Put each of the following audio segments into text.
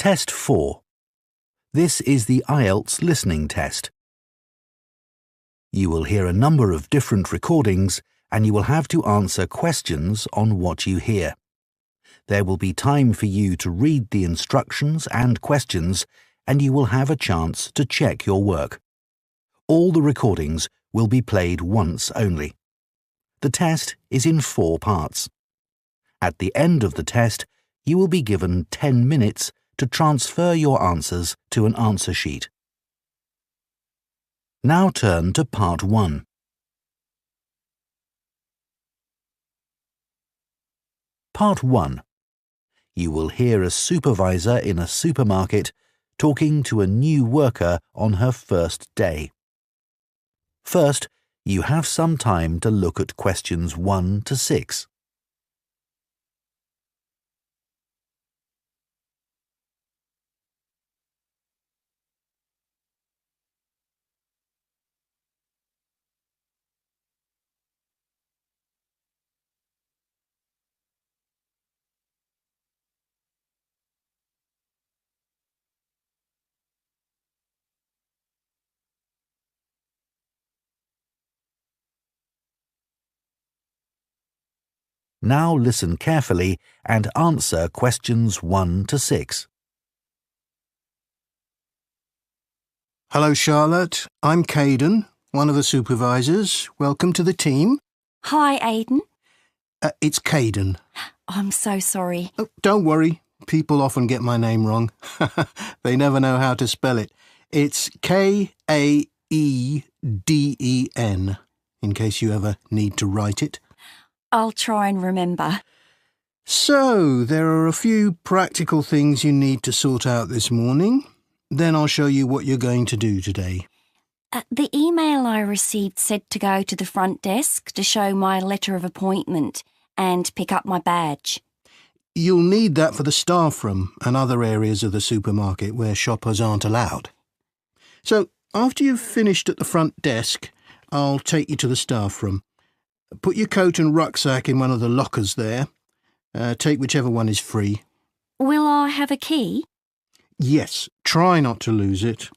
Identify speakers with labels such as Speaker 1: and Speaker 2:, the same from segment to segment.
Speaker 1: Test 4. This is the IELTS listening test. You will hear a number of different recordings and you will have to answer questions on what you hear. There will be time for you to read the instructions and questions, and you will have a chance to check your work. All the recordings will be played once only. The test is in 4 parts. At the end of the test, you will be given 10 minutes to transfer your answers to an answer sheet. Now turn to Part 1. Part 1. You will hear a supervisor in a supermarket talking to a new worker on her first day. First, you have some time to look at questions 1 to 6. Now listen carefully and answer questions 1 to 6.
Speaker 2: Hello, Charlotte. I'm Caden, one of the supervisors. Welcome to the team.
Speaker 3: Hi, Aidan.
Speaker 2: It's Caden.
Speaker 3: I'm so sorry.
Speaker 2: Oh, don't worry. People often get my name wrong. They never know how to spell it. It's Kaeden, in case you ever need to write it.
Speaker 3: I'll try and remember.
Speaker 2: So, there are a few practical things you need to sort out this morning. Then I'll show you what you're going to do today.
Speaker 3: The email I received said to go to the front desk to show my letter of appointment and pick up my badge.
Speaker 2: You'll need that for the staff room and other areas of the supermarket where shoppers aren't allowed. So, after you've finished at the front desk, I'll take you to the staff room. Put your coat and rucksack in one of the lockers there. Take whichever one is free.
Speaker 3: Will I have a key?
Speaker 2: Yes, try not to lose it.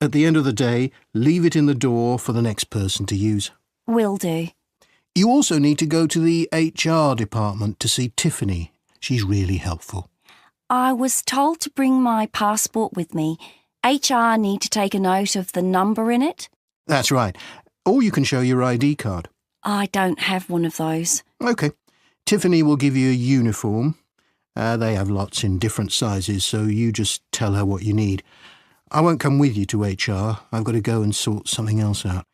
Speaker 2: At the end of the day, leave it in the door for the next person to use.
Speaker 3: Will do.
Speaker 2: You also need to go to the HR department to see Tiffany. She's really helpful.
Speaker 3: I was told to bring my passport with me. HR need to take a note of the number in it.
Speaker 2: That's right. Or you can show your ID card.
Speaker 3: I don't have one of those.
Speaker 2: OK. Tiffany will give you a uniform. They have lots in different sizes, so you just tell her what you need. I won't come with you to HR. I've got to go and sort something else out.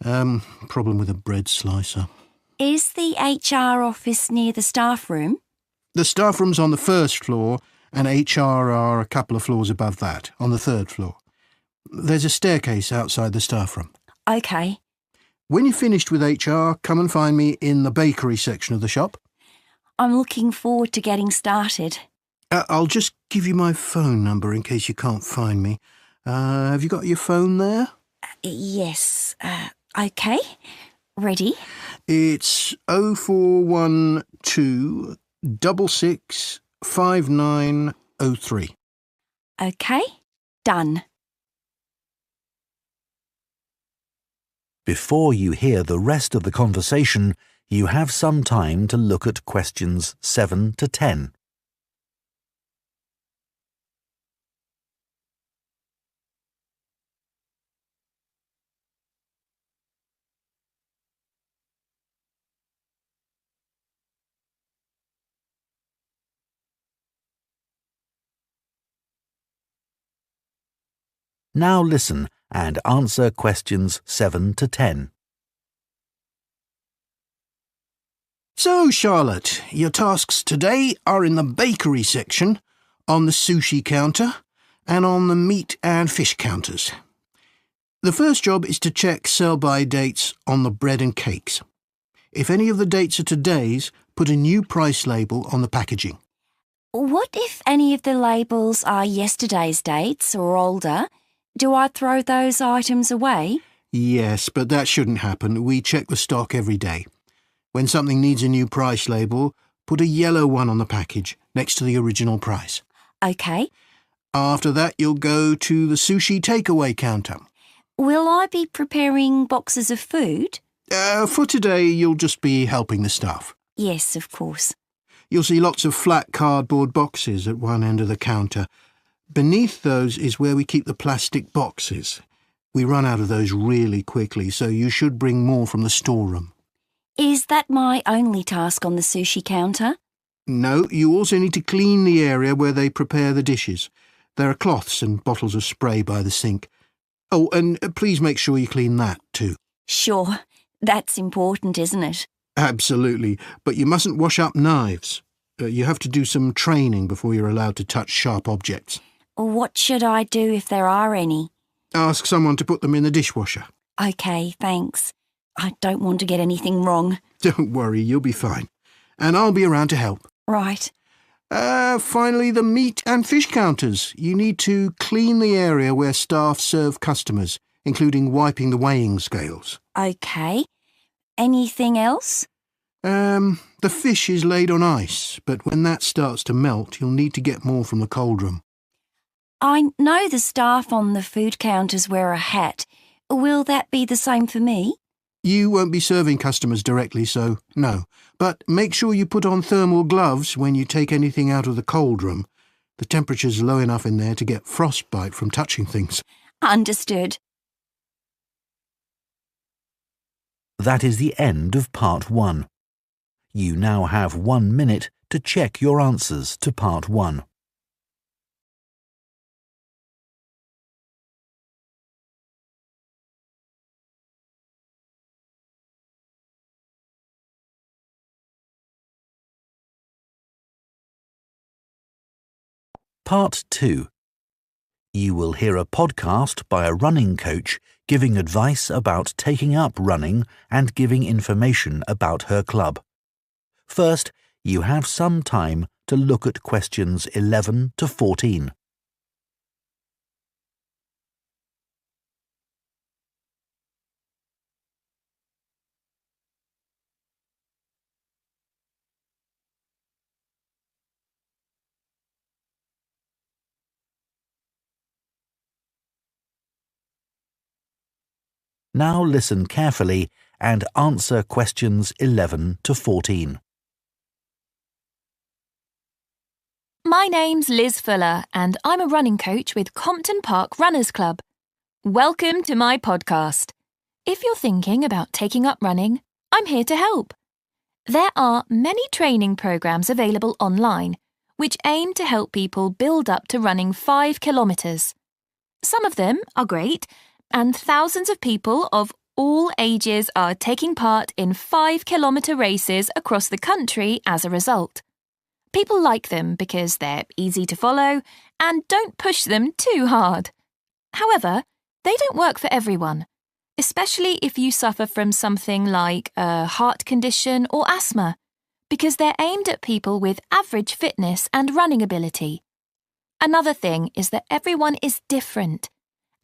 Speaker 2: Problem with a bread slicer.
Speaker 3: Is the HR office near the staff room?
Speaker 2: The staff room's on the 1st floor, and HR are a couple of floors above that, on the 3rd floor. There's a staircase outside the staff room.
Speaker 3: OK.
Speaker 2: When you're finished with HR, come and find me in the bakery section of the shop.
Speaker 3: I'm looking forward to getting started.
Speaker 2: I'll just give you my phone number in case you can't find me. Have you got your phone there?
Speaker 3: Yes. OK. Ready?
Speaker 2: It's 0412 66 5903.
Speaker 3: OK. Done.
Speaker 1: Before you hear the rest of the conversation, you have some time to look at questions 7 to 10. Now listen and answer questions 7 to 10.
Speaker 2: So, Charlotte, your tasks today are in the bakery section, on the sushi counter, and on the meat and fish counters. The first job is to check sell-by dates on the bread and cakes. If any of the dates are today's, put a new price label on the packaging.
Speaker 3: What if any of the labels are yesterday's dates or older? Do I throw those items away?
Speaker 2: Yes, but that shouldn't happen. We check the stock every day. When something needs a new price label, put a yellow one on the package, next to the original price.
Speaker 3: OK.
Speaker 2: After that, you'll go to the sushi takeaway counter.
Speaker 3: Will I be preparing boxes of food?
Speaker 2: For today, you'll just be helping the staff.
Speaker 3: Yes, of course.
Speaker 2: You'll see lots of flat cardboard boxes at one end of the counter. Beneath those is where we keep the plastic boxes. We run out of those really quickly, so you should bring more from the storeroom.
Speaker 3: Is that my only task on the sushi counter?
Speaker 2: No, you also need to clean the area where they prepare the dishes. There are cloths and bottles of spray by the sink. Oh, and please make sure you clean that too.
Speaker 3: Sure, that's important, isn't it?
Speaker 2: Absolutely, but you mustn't wash up knives. You have to do some training before you're allowed to touch sharp objects.
Speaker 3: What should I do if there are any?
Speaker 2: Ask someone to put them in the dishwasher.
Speaker 3: OK, thanks. I don't want to get anything wrong.
Speaker 2: Don't worry, you'll be fine. And I'll be around to help.
Speaker 3: Right.
Speaker 2: Finally, the meat and fish counters. You need to clean the area where staff serve customers, including wiping the weighing scales.
Speaker 3: OK. Anything else?
Speaker 2: The fish is laid on ice, but when that starts to melt, you'll need to get more from the cold room.
Speaker 3: I know the staff on the food counters wear a hat. Will that be the same for me?
Speaker 2: You won't be serving customers directly, so no. But make sure you put on thermal gloves when you take anything out of the cold room. The temperature's low enough in there to get frostbite from touching things.
Speaker 3: Understood.
Speaker 1: That is the end of Part 1. You now have 1 minute to check your answers to Part 1. Part 2. You will hear a podcast by a running coach giving advice about taking up running and giving information about her club. First, you have some time to look at questions 11 to 14. Now listen carefully and answer questions 11 to 14.
Speaker 4: My name's Liz Fuller and I'm a running coach with Compton Park Runners Club. Welcome to my podcast. If you're thinking about taking up running, I'm here to help. There are many training programs available online which aim to help people build up to running 5 kilometres. Some of them are great, and thousands of people of all ages are taking part in 5-kilometre races across the country as a result. People like them because they're easy to follow and don't push them too hard. However, they don't work for everyone, especially if you suffer from something like a heart condition or asthma, because they're aimed at people with average fitness and running ability. Another thing is that everyone is different.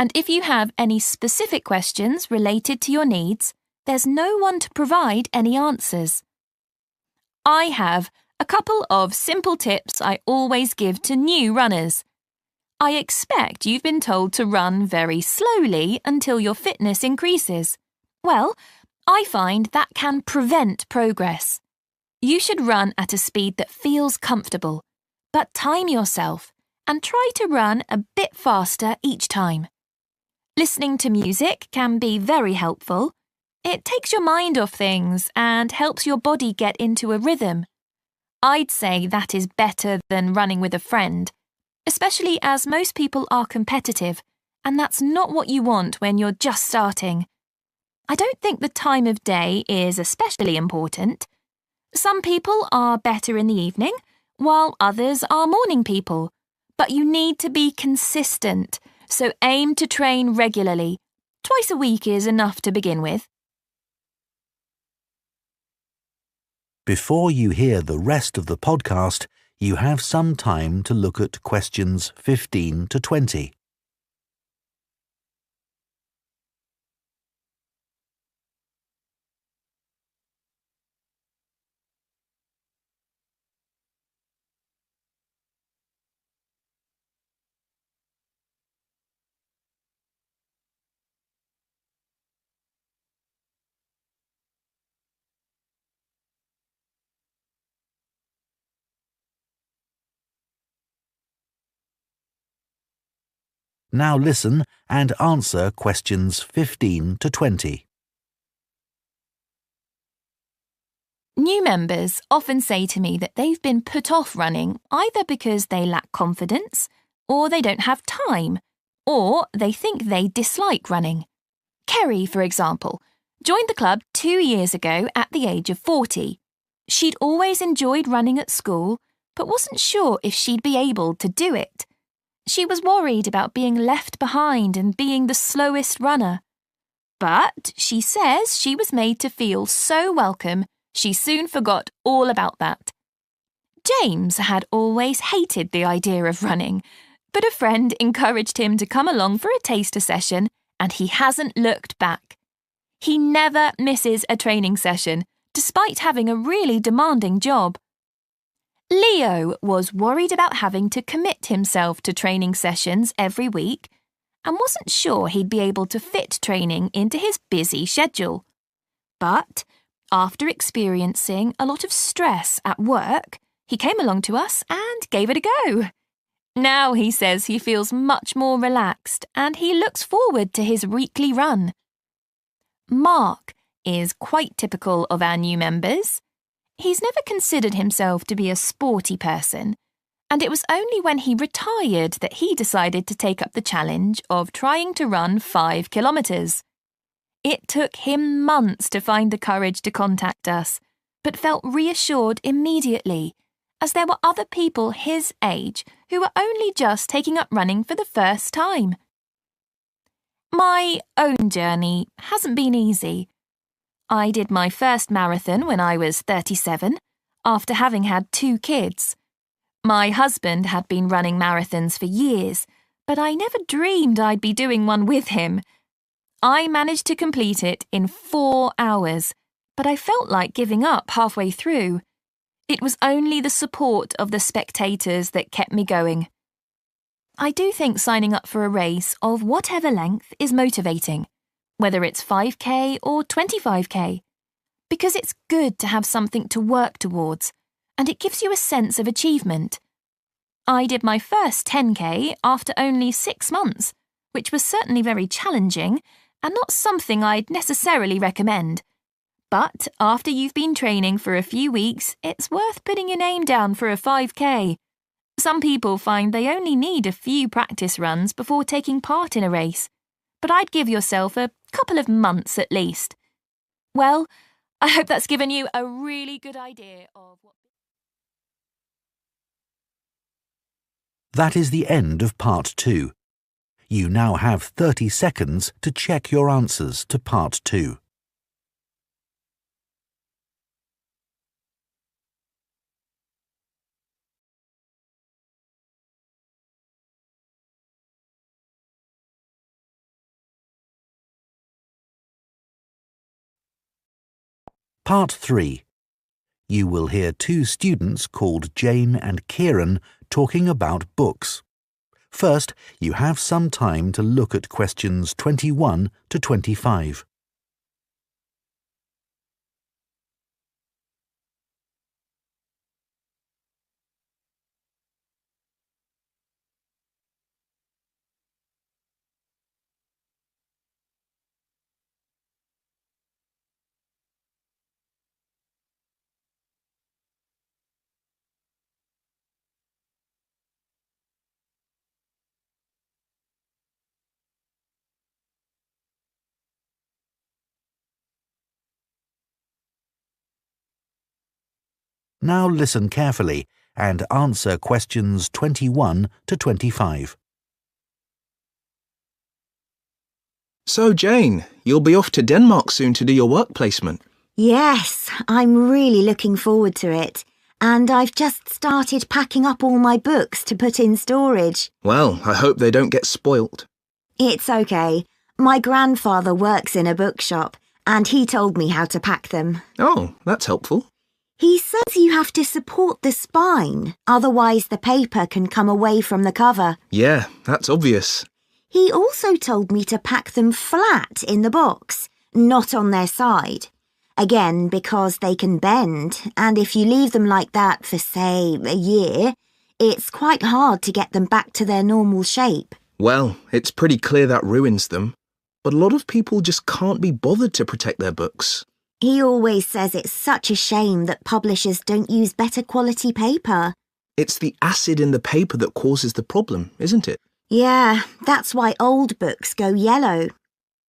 Speaker 4: And if you have any specific questions related to your needs, there's no one to provide any answers. I have a couple of simple tips I always give to new runners. I expect you've been told to run very slowly until your fitness increases. Well, I find that can prevent progress. You should run at a speed that feels comfortable, but time yourself and try to run a bit faster each time. Listening to music can be very helpful. It takes your mind off things and helps your body get into a rhythm. I'd say that is better than running with a friend, especially as most people are competitive, and that's not what you want when you're just starting. I don't think the time of day is especially important. Some people are better in the evening, while others are morning people, but you need to be consistent. So aim to train regularly. Twice a week is enough to begin with.
Speaker 1: Before you hear the rest of the podcast, you have some time to look at questions 15 to 20. Now listen and answer questions 15 to 20.
Speaker 4: New members often say to me that they've been put off running either because they lack confidence, or they don't have time, or they think they dislike running. Kerry, for example, joined the club 2 years ago at the age of 40. She'd always enjoyed running at school, but wasn't sure if she'd be able to do it. She was worried about being left behind and being the slowest runner. But she says she was made to feel so welcome, she soon forgot all about that. James had always hated the idea of running, but a friend encouraged him to come along for a taster session, and he hasn't looked back. He never misses a training session, despite having a really demanding job. Leo was worried about having to commit himself to training sessions every week and wasn't sure he'd be able to fit training into his busy schedule. But after experiencing a lot of stress at work, he came along to us and gave it a go. Now he says he feels much more relaxed and he looks forward to his weekly run. Mark is quite typical of our new members. He's never considered himself to be a sporty person, and it was only when he retired that he decided to take up the challenge of trying to run 5 kilometres. It took him months to find the courage to contact us, but felt reassured immediately, as there were other people his age who were only just taking up running for the first time. My own journey hasn't been easy. I did my first marathon when I was 37, after having had 2 kids. My husband had been running marathons for years, but I never dreamed I'd be doing one with him. I managed to complete it in 4 hours, but I felt like giving up halfway through. It was only the support of the spectators that kept me going. I do think signing up for a race of whatever length is motivating, whether it's 5k or 25k, because it's good to have something to work towards, and it gives you a sense of achievement. I did my first 10k after only 6 months, which was certainly very challenging and not something I'd necessarily recommend. But after you've been training for a few weeks, it's worth putting your name down for a 5k. Some people find they only need a few practice runs before taking part in a race, but I'd give yourself a couple of months at least. Well, I hope that's given you a really good idea of what...
Speaker 1: That is the end of part 2. You now have 30 seconds to check your answers to part 2. Part 3. You will hear 2 students called Jane and Kieran talking about books. First, you have some time to look at questions 21 to 25. Now listen carefully and answer questions 21 to 25.
Speaker 5: So, Jane, you'll be off to Denmark soon to do your work placement.
Speaker 6: Yes, I'm really looking forward to it. And I've just started packing up all my books to put in storage.
Speaker 5: Well, I hope they don't get spoilt.
Speaker 6: It's okay. My grandfather works in a bookshop and he told me how to pack them.
Speaker 5: Oh, that's helpful.
Speaker 6: He says you have to support the spine, otherwise the paper can come away from the cover.
Speaker 5: Yeah, that's obvious.
Speaker 6: He also told me to pack them flat in the box, not on their side. Again, because they can bend, and if you leave them like that for, say, a year, it's quite hard to get them back to their normal shape.
Speaker 5: Well, it's pretty clear that ruins them. But a lot of people just can't be bothered to protect their books.
Speaker 6: He always says it's such a shame that publishers don't use better quality paper.
Speaker 5: It's the acid in the paper that causes the problem, isn't it?
Speaker 6: Yeah, that's why old books go yellow.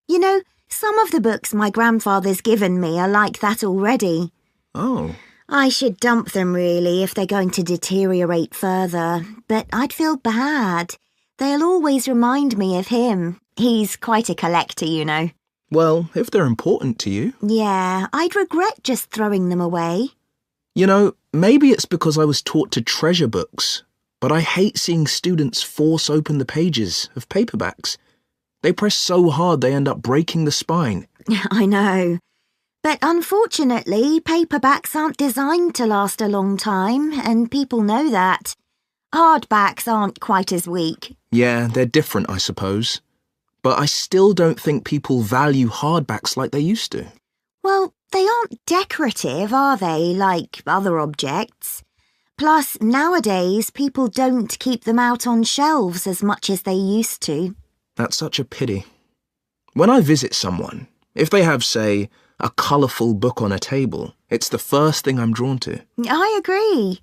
Speaker 6: You know, some of the books my grandfather's given me are like that already.
Speaker 5: Oh.
Speaker 6: I should dump them really if they're going to deteriorate further, but I'd feel bad. They'll always remind me of him. He's quite a collector, you know.
Speaker 5: Well, if they're important to you.
Speaker 6: Yeah, I'd regret just throwing them away.
Speaker 5: You know, maybe it's because I was taught to treasure books, but I hate seeing students force open the pages of paperbacks. They press so hard they end up breaking the spine.
Speaker 6: I know. But unfortunately, paperbacks aren't designed to last a long time, and people know that. Hardbacks aren't quite as weak.
Speaker 5: Yeah, they're different, I suppose. But I still don't think people value hardbacks like they used to.
Speaker 6: Well, they aren't decorative, are they, like other objects? Plus, nowadays, people don't keep them out on shelves as much as they used to.
Speaker 5: That's such a pity. When I visit someone, if they have, say, a colourful book on a table, it's the first thing I'm drawn to.
Speaker 6: I agree.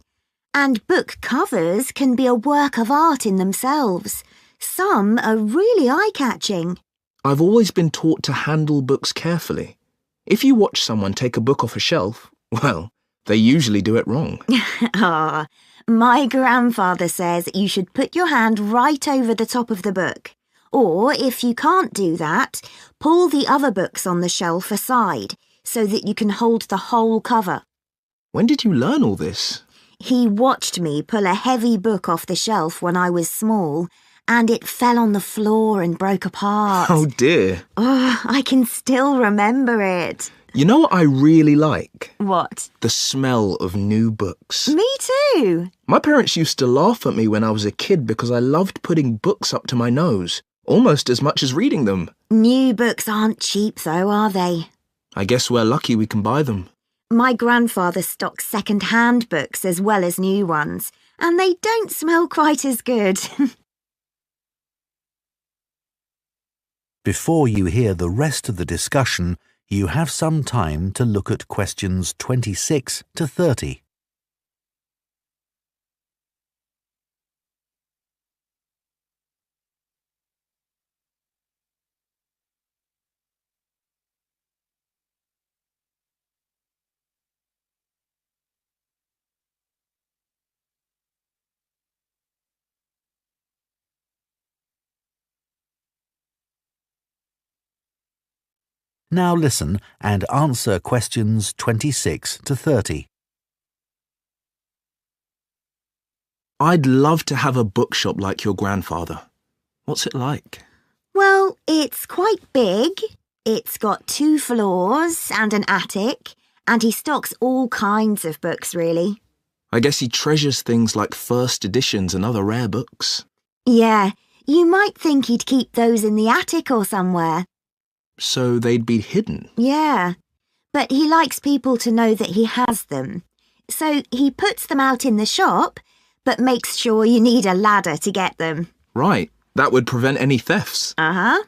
Speaker 6: And book covers can be a work of art in themselves. Some are really eye-catching.
Speaker 5: I've always been taught to handle books carefully. If you watch someone take a book off a shelf, well, they usually do it wrong.
Speaker 6: My grandfather says you should put your hand right over the top of the book. Or, if you can't do that, pull the other books on the shelf aside so that you can hold the whole cover.
Speaker 5: When did you learn all this?
Speaker 6: He watched me pull a heavy book off the shelf when I was small, and it fell on the floor and broke apart.
Speaker 5: Oh dear.
Speaker 6: Oh, I can still remember it.
Speaker 5: You know what I really like?
Speaker 6: What?
Speaker 5: The smell of new books.
Speaker 6: Me too.
Speaker 5: My parents used to laugh at me when I was a kid because I loved putting books up to my nose, almost as much as reading them.
Speaker 6: New books aren't cheap though, are they?
Speaker 5: I guess we're lucky we can buy them.
Speaker 6: My grandfather stocks second-hand books as well as new ones, and they don't smell quite as good.
Speaker 1: Before you hear the rest of the discussion, you have some time to look at questions 26 to 30. Now listen and answer questions 26 to 30.
Speaker 5: I'd love to have a bookshop like your grandfather. What's it like?
Speaker 6: Well, it's quite big. It's got 2 floors and an attic, and he stocks all kinds of books, really.
Speaker 5: I guess he treasures things like first editions and other rare books.
Speaker 6: Yeah, you might think he'd keep those in the attic or somewhere.
Speaker 5: So they'd be hidden?
Speaker 6: Yeah, but he likes people to know that he has them. So he puts them out in the shop, but makes sure you need a ladder to get them.
Speaker 5: Right, that would prevent any thefts.
Speaker 6: Uh-huh.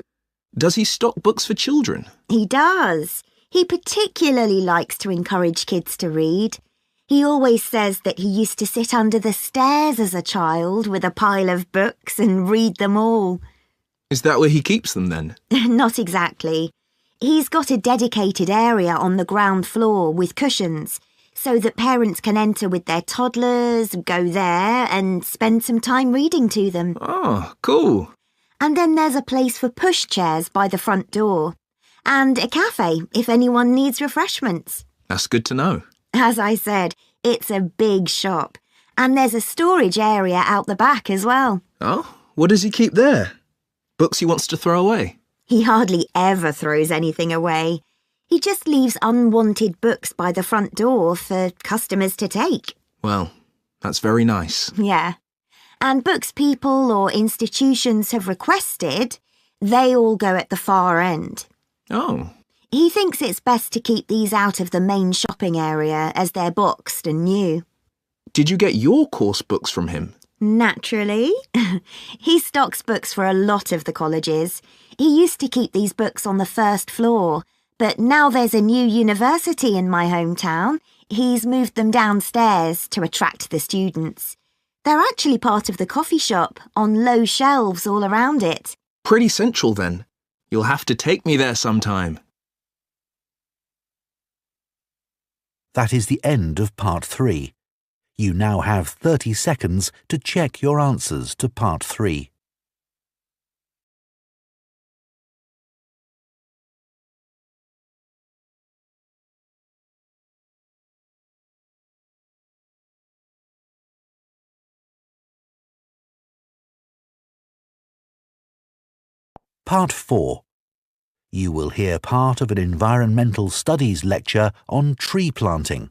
Speaker 5: Does he stock books for children?
Speaker 6: He does. He particularly likes to encourage kids to read. He always says that he used to sit under the stairs as a child with a pile of books and read them all.
Speaker 5: Is that where he keeps them then?
Speaker 6: Not exactly. He's got a dedicated area on the ground floor with cushions so that parents can enter with their toddlers, go there and spend some time reading to them.
Speaker 5: Oh, cool.
Speaker 6: And then there's a place for pushchairs by the front door and a cafe if anyone needs refreshments.
Speaker 5: That's good to know.
Speaker 6: As I said, it's a big shop and there's a storage area out the back as well.
Speaker 5: Oh, what does he keep there? Books he wants to throw away?
Speaker 6: He hardly ever throws anything away. He just leaves unwanted books by the front door for customers to take.
Speaker 5: Well, that's very nice.
Speaker 6: Yeah. And books people or institutions have requested, they all go at the far end.
Speaker 5: Oh.
Speaker 6: He thinks it's best to keep these out of the main shopping area as they're boxed and new.
Speaker 5: Did you get your course books from him?
Speaker 6: Naturally. He stocks books for a lot of the colleges. He used to keep these books on the first floor, but now there's a new university in my hometown. He's moved them downstairs to attract the students. They're actually part of the coffee shop, on low shelves all around it.
Speaker 5: Pretty central then. You'll have to take me there sometime.
Speaker 1: That is the end of Part 3. You now have 30 seconds to check your answers to Part 3. Part 4. You will hear part of an environmental studies lecture on tree planting.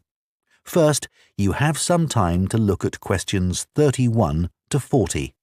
Speaker 1: First, you have some time to look at questions 31 to 40.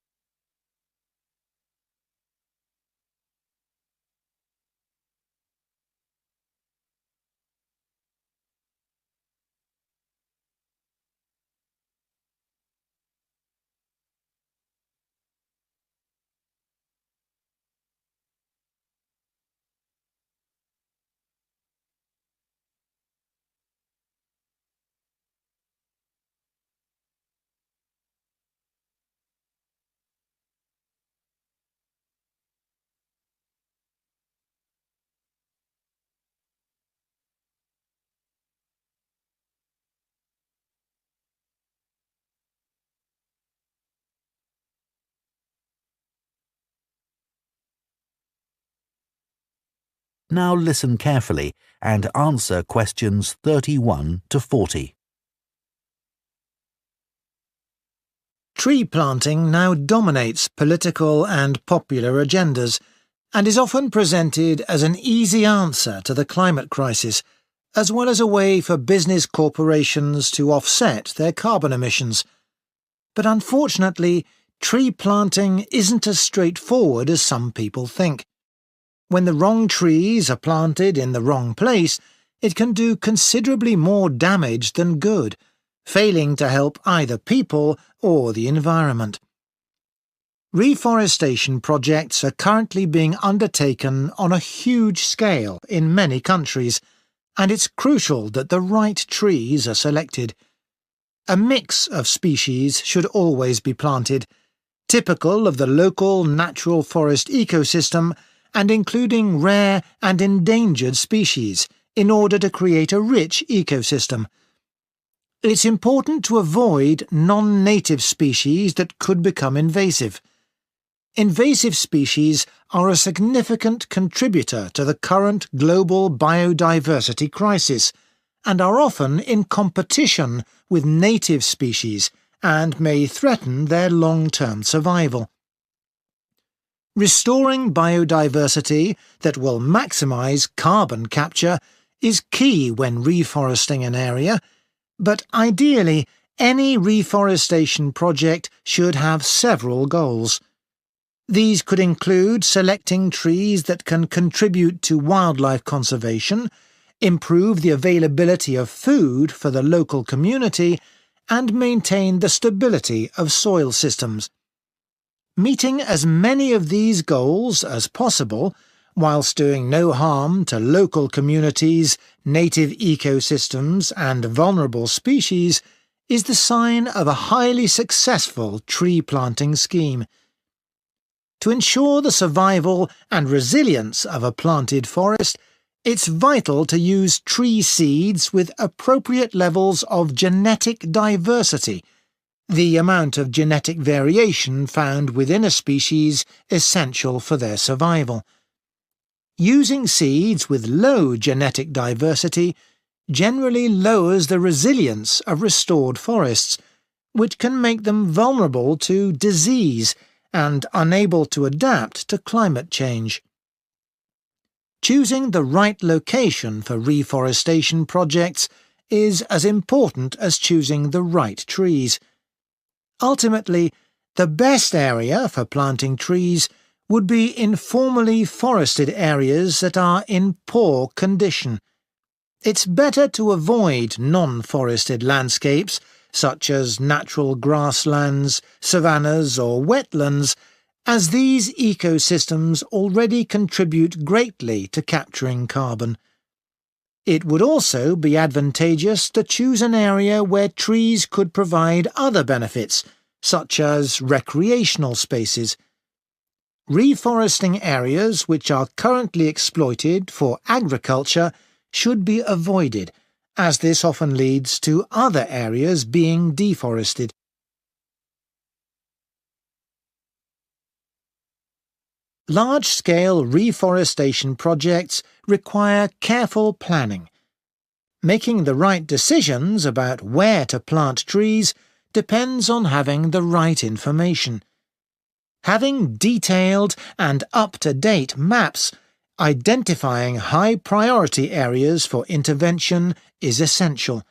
Speaker 1: Now listen carefully and answer questions 31 to 40.
Speaker 7: Tree planting now dominates political and popular agendas and is often presented as an easy answer to the climate crisis, as well as a way for business corporations to offset their carbon emissions. But unfortunately, tree planting isn't as straightforward as some people think. When the wrong trees are planted in the wrong place, it can do considerably more damage than good, failing to help either people or the environment. Reforestation projects are currently being undertaken on a huge scale in many countries, and it's crucial that the right trees are selected. A mix of species should always be planted, typical of the local natural forest ecosystem and including rare and endangered species, in order to create a rich ecosystem. It's important to avoid non-native species that could become invasive. Invasive species are a significant contributor to the current global biodiversity crisis and are often in competition with native species and may threaten their long-term survival. Restoring biodiversity that will maximise carbon capture is key when reforesting an area, but ideally any reforestation project should have several goals. These could include selecting trees that can contribute to wildlife conservation, improve the availability of food for the local community, and maintain the stability of soil systems. Meeting as many of these goals as possible, whilst doing no harm to local communities, native ecosystems, and vulnerable species, is the sign of a highly successful tree planting scheme. To ensure the survival and resilience of a planted forest, it's vital to use tree seeds with appropriate levels of genetic diversity, the amount of genetic variation found within a species essential for their survival. Using seeds with low genetic diversity generally lowers the resilience of restored forests, which can make them vulnerable to disease and unable to adapt to climate change. Choosing the right location for reforestation projects is as important as choosing the right trees. Ultimately, the best area for planting trees would be informally forested areas that are in poor condition. It's better to avoid non-forested landscapes such as natural grasslands, savannas or wetlands, as these ecosystems already contribute greatly to capturing carbon. It would also be advantageous to choose an area where trees could provide other benefits, such as recreational spaces. Reforesting areas which are currently exploited for agriculture should be avoided, as this often leads to other areas being deforested. Large-scale reforestation projects require careful planning. Making the right decisions about where to plant trees depends on having the right information. Having detailed and up-to-date maps identifying high-priority areas for intervention is essential.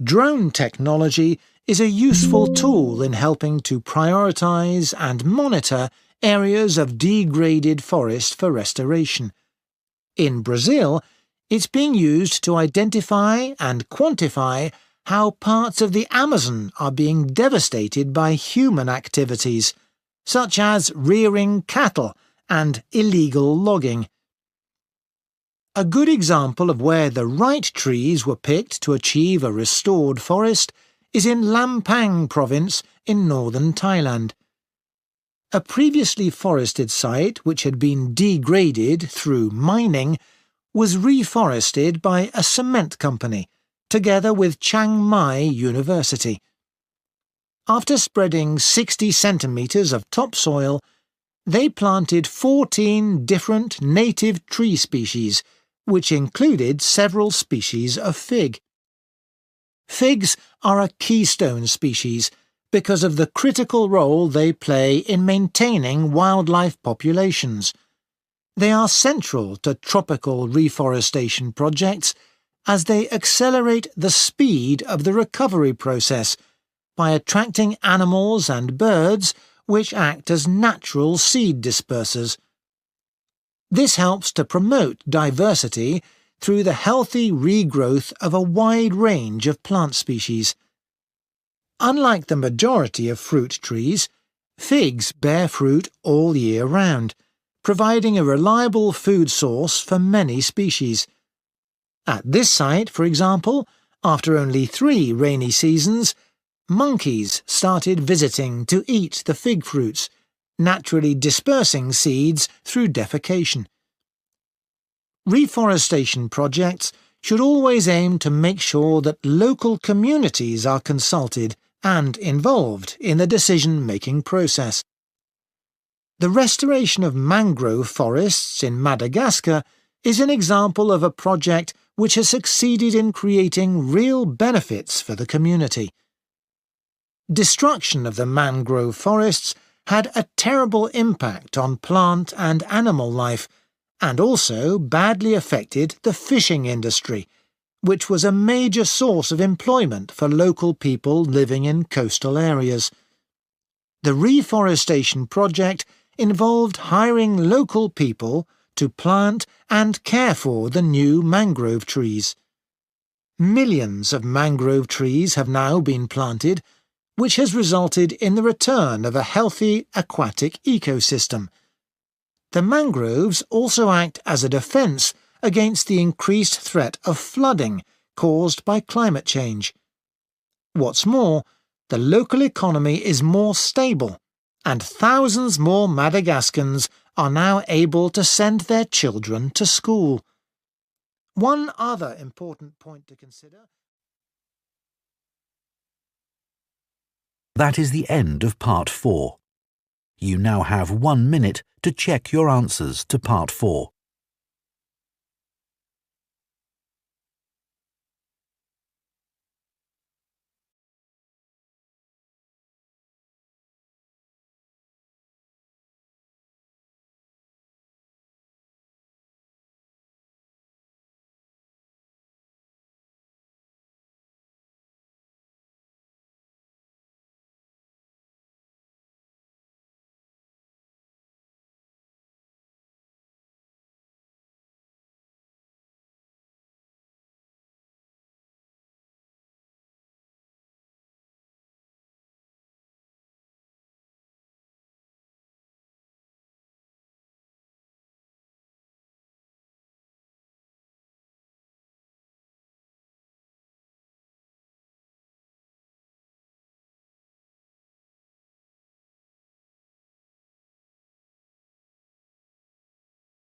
Speaker 7: Drone technology is a useful tool in helping to prioritise and monitor areas of degraded forest for restoration. In Brazil, it's being used to identify and quantify how parts of the Amazon are being devastated by human activities, such as rearing cattle and illegal logging. A good example of where the right trees were picked to achieve a restored forest is in Lampang province in northern Thailand. A previously forested site which had been degraded through mining was reforested by a cement company, together with Chiang Mai University. After spreading 60 centimetres of topsoil, they planted 14 different native tree species, which included several species of fig. Figs are a keystone species because of the critical role they play in maintaining wildlife populations. They are central to tropical reforestation projects as they accelerate the speed of the recovery process by attracting animals and birds which act as natural seed dispersers. This helps to promote diversity through the healthy regrowth of a wide range of plant species. Unlike the majority of fruit trees, figs bear fruit all year round, providing a reliable food source for many species. At this site, for example, after only 3 rainy seasons, monkeys started visiting to eat the fig fruits, naturally dispersing seeds through defecation. Reforestation projects should always aim to make sure that local communities are consulted and involved in the decision-making process. The restoration of mangrove forests in Madagascar is an example of a project which has succeeded in creating real benefits for the community. Destruction of the mangrove forests had a terrible impact on plant and animal life, and also badly affected the fishing industry, which was a major source of employment for local people living in coastal areas. The reforestation project involved hiring local people to plant and care for the new mangrove trees. Millions of mangrove trees have now been planted, which has resulted in the return of a healthy aquatic ecosystem. The mangroves also act as a defence against the increased threat of flooding caused by climate change. What's more, the local economy is more stable, and thousands more Madagascans are now able to send their children to school. One other important point to consider.
Speaker 1: That is the end of Part 4. You now have 1 minute to check your answers to Part 4.